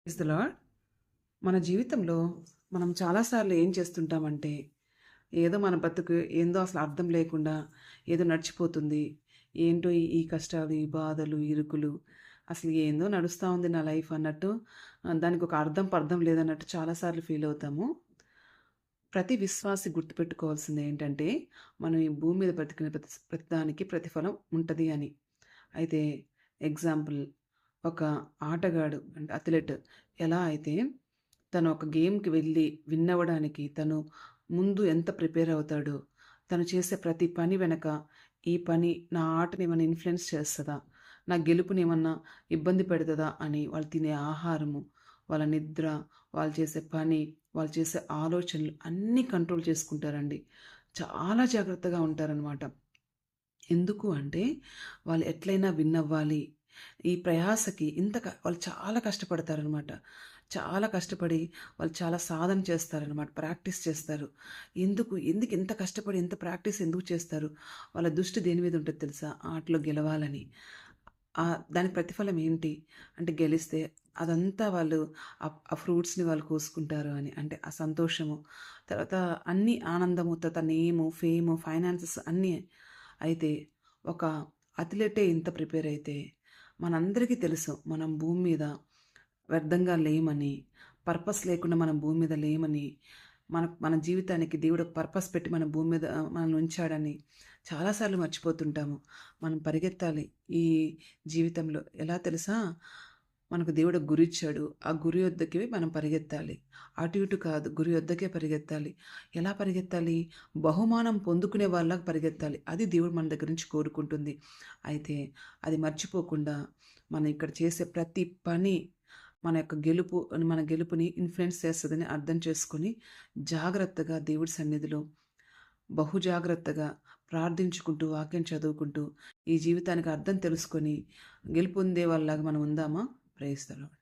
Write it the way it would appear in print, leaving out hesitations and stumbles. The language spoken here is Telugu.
Praise the lord. మన జీవితంలో మనం చాలాసార్లు ఏం చేస్తుంటామంటే, ఏదో మన బతుకు ఏందో అసలు అర్థం లేకుండా ఏదో నడిచిపోతుంది. ఏంటో ఈ కష్టాలు, ఈ బాధలు, ఇరుకులు అసలు ఏందో నడుస్తా ఉంది నా లైఫ్ అన్నట్టు దానికి ఒక అర్థం పర్థం లేదన్నట్టు చాలాసార్లు ఫీల్ అవుతాము. ప్రతి విశ్వాసి గుర్తుపెట్టుకోవాల్సింది ఏంటంటే, మనం ఈ భూమి మీద బ్రతికిన ప్రతిదానికి ప్రతిఫలం ఉంటది అని. అయితే ఎగ్జాంపుల్, ఒక ఆటగాడు అంటే అథ్లెట్ ఎలా అయితే తను ఒక గేమ్‌కి వెళ్ళి విన్ అవ్వడానికి తను ముందు ఎంత ప్రిపేర్ అవుతాడో, తను చేసే ప్రతి పని వెనక ఈ పని నా ఆటని ఏమైనా ఇన్‌ఫ్లుయెన్స్ చేస్తదా? నా గెలుపునేమన్నా ఇబ్బంది పెడతదా? అని వాళ్ళు తినే ఆహారము, వాళ్ళ నిద్ర, వాళ్ళు చేసే పని, వాళ్ళు చేసే ఆలోచనలు అన్నీ కంట్రోల్ చేసుకుంటారండి. చాలా జాగ్రత్తగా ఉంటారనమాట. ఎందుకు అంటే వాళ్ళు ఎట్లైనా విన్ అవ్వాలి. ఈ ప్రయాసకి వాళ్ళు చాలా కష్టపడతారనమాట. చాలా కష్టపడి వాళ్ళు చాలా సాధన చేస్తారనమాట. ప్రాక్టీస్ చేస్తారు. ఎందుకు ఇంత కష్టపడి ఇంత ప్రాక్టీస్ ఎందుకు చేస్తారు? వాళ్ళ దృష్టి దేని మీద ఉంటది తెలుసా? ఆటలో గెలవాలని. దానికి ప్రతిఫలం ఏంటి? అంటే గెలిస్తే అదంతా వాళ్ళు ఆ ఫ్రూట్స్‌ని వాళ్ళు కోసుకుంటారు అని. అంటే ఆ సంతోషము, తర్వాత అన్నీ ఆనందము, తర్వాత నేము, ఫేము, ఫైనాన్సెస్ అన్నీ. అయితే ఒక అథ్లెటే ఇంత ప్రిపేర్ అయితే మనందరికీ తెలుసు మనం భూమి మీద వ్యర్థంగా లేమని, పర్పస్ లేకుండా మనం భూమి మీద లేమని, మన జీవితానికి దేవుడు ఒక పర్పస్ పెట్టి మన భూమి మీద మనల్ని ఉంచాడని చాలా సార్లు మర్చిపోతుంటాము. మనం పరిగెత్తాలి ఈ జీవితంలో. ఎలా తెలుసా? మనకు దేవుడు ఒక గురి ఇచ్చాడు. ఆ గురి వద్దకి మనం పరిగెత్తాలి. అటు ఇటు కాదు, గురి వద్దకే పరిగెత్తాలి. ఎలా పరిగెత్తాలి? బహుమానం పొందుకునే వాళ్ళలాగా పరిగెత్తాలి. అది దేవుడు మన దగ్గర నుంచి కోరుకుంటుంది. అయితే అది మర్చిపోకుండా మనం ఇక్కడ చేసే ప్రతి పని మన గెలుపుని ఇన్‌ఫ్లుయెన్స్ చేస్తదని అర్థం చేసుకొని, జాగ్రత్తగా దేవుడి సన్నిధిలో బహు జాగ్రత్తగా ప్రార్థించుకుంటూ, వాక్యం చదువుకుంటూ, ఈ జీవితానికి అర్థం తెలుసుకొని, గెలుపొందే వాళ్ళలాగా మనం ఉందామా? Praise the lord.